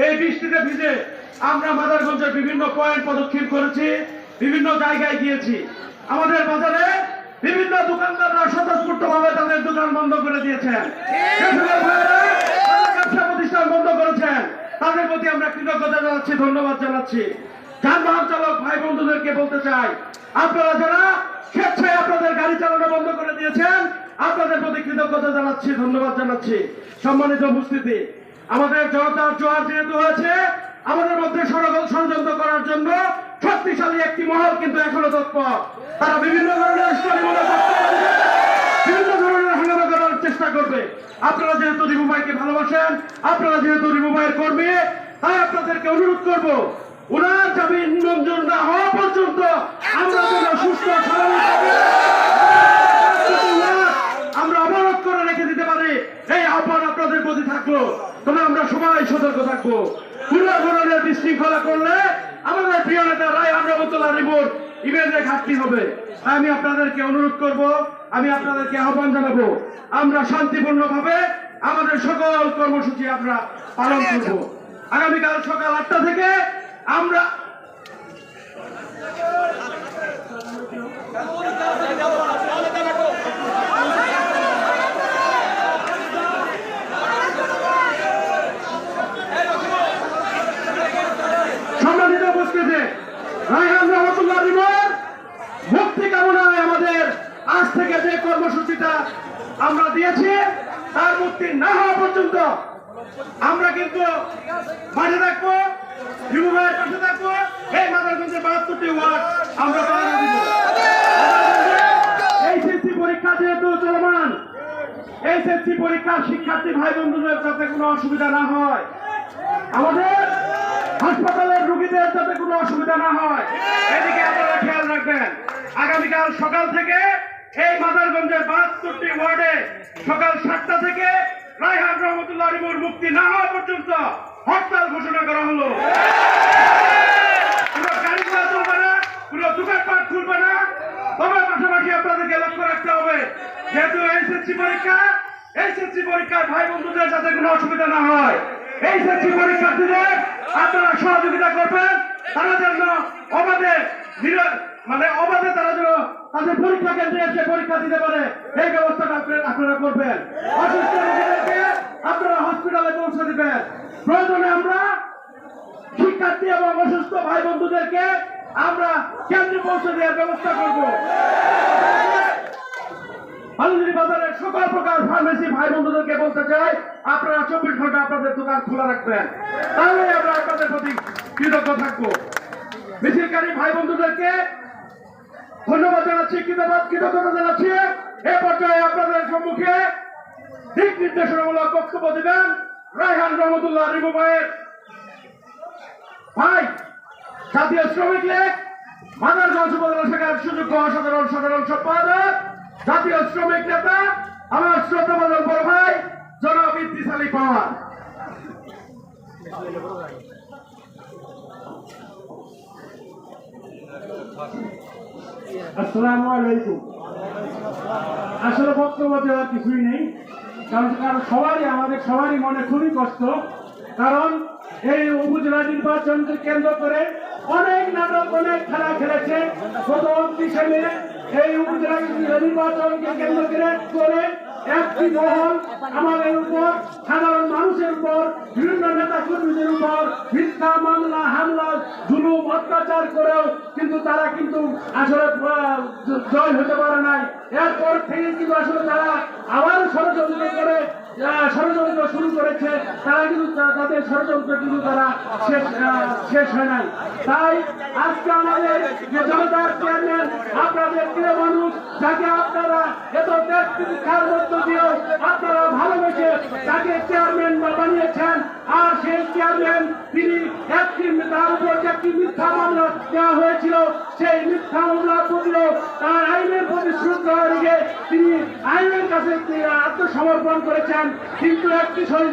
এই বৃষ্টিতে ভিজে আমরা মাদারগঞ্জের বিভিন্ন পয়েন্ট প্রদক্ষিণ করেছি, বিভিন্ন জায়গায় গিয়েছি। আমাদের বাজারে বিভিন্ন দোকানদাররা স্বতঃস্ফূর্তভাবে তাদের দোকান বন্ধ করে দিয়েছেন, ব্যবসা প্রতিষ্ঠান বন্ধ করেছেন। তাদের প্রতি আমরা কৃতজ্ঞতা জানাচ্ছি, ধন্যবাদ জানাচ্ছি। যানবাহন চালক ভাই বন্ধুদেরকে বলতে চাই, আপনারা যারা স্বেচ্ছায় আপনাদের গাড়ি চালানো বন্ধ করে দিয়েছেন, আপনাদের প্রতি কৃতজ্ঞতা জানাচ্ছি, ধন্যবাদ জানাচ্ছি। সম্মানিত উপস্থিতি, আমাদের জনতার জোয়ার যেহেতু হয়েছে, আমাদের মধ্যে ষড়যন্ত্র করার জন্য শক্তিশালী একটি মহল কিন্তু এখনো তৎপর। তারা বিভিন্ন ধরনের বিভিন্ন ধরনের হাঙ্গামা করার চেষ্টা করবে। আপনারা যেহেতু রিমু ভাইকে ভালোবাসেন, আপনারা যেহেতু রিমু ভাইয়ের কর্মী, তাই আপনাদেরকে অনুরোধ করব, ওনার জামিন মঞ্জুর না হওয়া পর্যন্ত আমরা যেন সুস্থ আমরা অবরোধ করে রেখে দিতে পারি, এই আহ্বান আপনাদের প্রতি থাকলো। তবে আমরা সবাই সতর্ক থাকবো। কোন ধরনের বিশৃঙ্খলা করলে আমাদের প্রিয় নেতা রায়হান রহমতুল্লাহ রিমুর ইমেজে ঘাটতি হবে। আমি আপনাদেরকে অনুরোধ করব, আমি আপনাদেরকে আহ্বান জানাবো, আমরা শান্তিপূর্ণভাবে আমাদের সকল কর্মসূচি আমরা পালন করব। আগামীকাল সকাল 8টা থেকে আমরা সম্মানিত উপস্থিতি, রায়হান রহমতুল্লাহ রিমুর মুক্তি কামনায় আমাদের আজ থেকে যে কর্মসূচিটা আমরা দিয়েছি, তার মুক্তি না হওয়া পর্যন্ত আমরা কিন্তু মাঠে থাকবো, রিমু ভাইয়ের পাশে থাকবো। এই মাদারগঞ্জের 72টি ওয়ার্ড আমরা পাহারা দিব। এইচএসসি পরীক্ষা যেহেতু চলমান, এইচএসসি পরীক্ষার শিক্ষার্থী ভাই বন্ধুদের যাতে কোনো অসুবিধা না হয়, আমাদের হাসপাতালের রোগীদের যাতে কোনো অসুবিধা না হয়, এদিকে আপনারা খেয়াল রাখবেন। আগামীকাল সকাল থেকে এই মাদারগঞ্জের 72টি ওয়ার্ডে সকাল 7টা থেকে রায়হান রহমতুল্লাহ রিমুর মুক্তি না হওয়া পর্যন্ত হরতাল ঘোষণা করা হলো। কোনো গাড়ি ঘোড়া চলবে না, কোনো দোকানপাট খুলবে না। তবে পাশাপাশি আপনাদেরকে লক্ষ্য রাখতে হবে, যেহেতু এইচএসসি পরীক্ষার ভাই বন্ধুদের যাতে কোনো অসুবিধা না হয়, এইচএসসি পরীক্ষার্থীদের আপনারা সহযোগিতা করবেন, তারা যেন অবাধে তারা যেন তাদের পরীক্ষা কেন্দ্রে এসে পরীক্ষা দিতে পারে, এই ব্যবস্থাটা আপনারা করবেন। অসুস্থ রোগীদেরকে আপনারা হসপিটালে পৌঁছে দিবেন। প্রয়োজনে আমরা শিক্ষার্থী এবং অসুস্থ ভাই বন্ধুদেরকে আমরা কেন্দ্রে পৌঁছে দেওয়ার ব্যবস্থা করব। বালুজুরি বাজারের সকল প্রকার ফার্মেসি ভাই বন্ধুদেরকে বলতে চাই, আপনারা 24 ঘন্টা আপনাদের দোকান খোলা রাখবেন, তাহলে আমরা আপনাদের প্রতি কৃতজ্ঞ থাকবো। মিছিলকারী ভাই বন্ধুদেরকে ধন্যবাদ জানাচ্ছি, কৃতজ্ঞতা জানাচ্ছি। এ পর্যায়ে আপনাদের সম্মুখে দিক নির্দেশনামূলক বক্তব্য দিবেন রায়হান রহমতুল্লাহ রিমু ভাইয়ের ভাই, জাতীয় শ্রমিক লীগ মাদারগঞ্জ উপজেলা শাখার সুযোগ্য সাধারণ সম্পাদক, জাতীয় শ্রমিক নেতা আমার শ্রদ্ধাভাজন বড় ভাই জনাব ইদ্রিস আলী পাওয়ার। আসসালামু আলাইকুম। আসলে বক্তব্য দেওয়ার কিছুই নেই, কারণ আমাদের সবারই মনে খুবই কষ্ট। কারণ এই উপজেলা নির্বাচনকে কেন্দ্র করে অনেক নাটক, অনেক খেলা খেলেছে। গত 29শে মে এই উপজেলা নির্বাচনকে কেন্দ্র করে একটি মহল আমাদের উপর, সাধারণ মানুষের উপর, বিভিন্ন নেতা কর্মীদের উপর মিথ্যা মামলা, হামলা, জুলুম, অত্যাচার করেও কিন্তু তারা কিন্তু আসলে জয় হতে পারে নাই। এরপর থেকে কিন্তু আসলে তারা আবার ষড়যন্ত্র শুরু করেছে। তারা কিন্তু তাদের ষড়যন্ত্র কিন্তু তারা শেষ হয় নাই। তাই আজকে আমাদের যে জনতার চেয়ারম্যান, আপনাদের প্রিয় মানুষ, যাকে আপনারা এত দেশ প্রতীক্ষার মধ্য দিয়েও আপনারা ভালোবেসে তাকে চেয়ারম্যান বানিয়েছেন, আর সেই চেয়ারম্যান তিনি তার উপর একটি মিথ্যা মামলা দেওয়া হয়েছিল, সেই মিথ্যা মামলা প্রতিও তার আইনের প্রতি শ্রদ্ধা রেখে তিনি আইনের কাছে আত্মসমর্পণ করেছেন। কিন্তু একটি সেই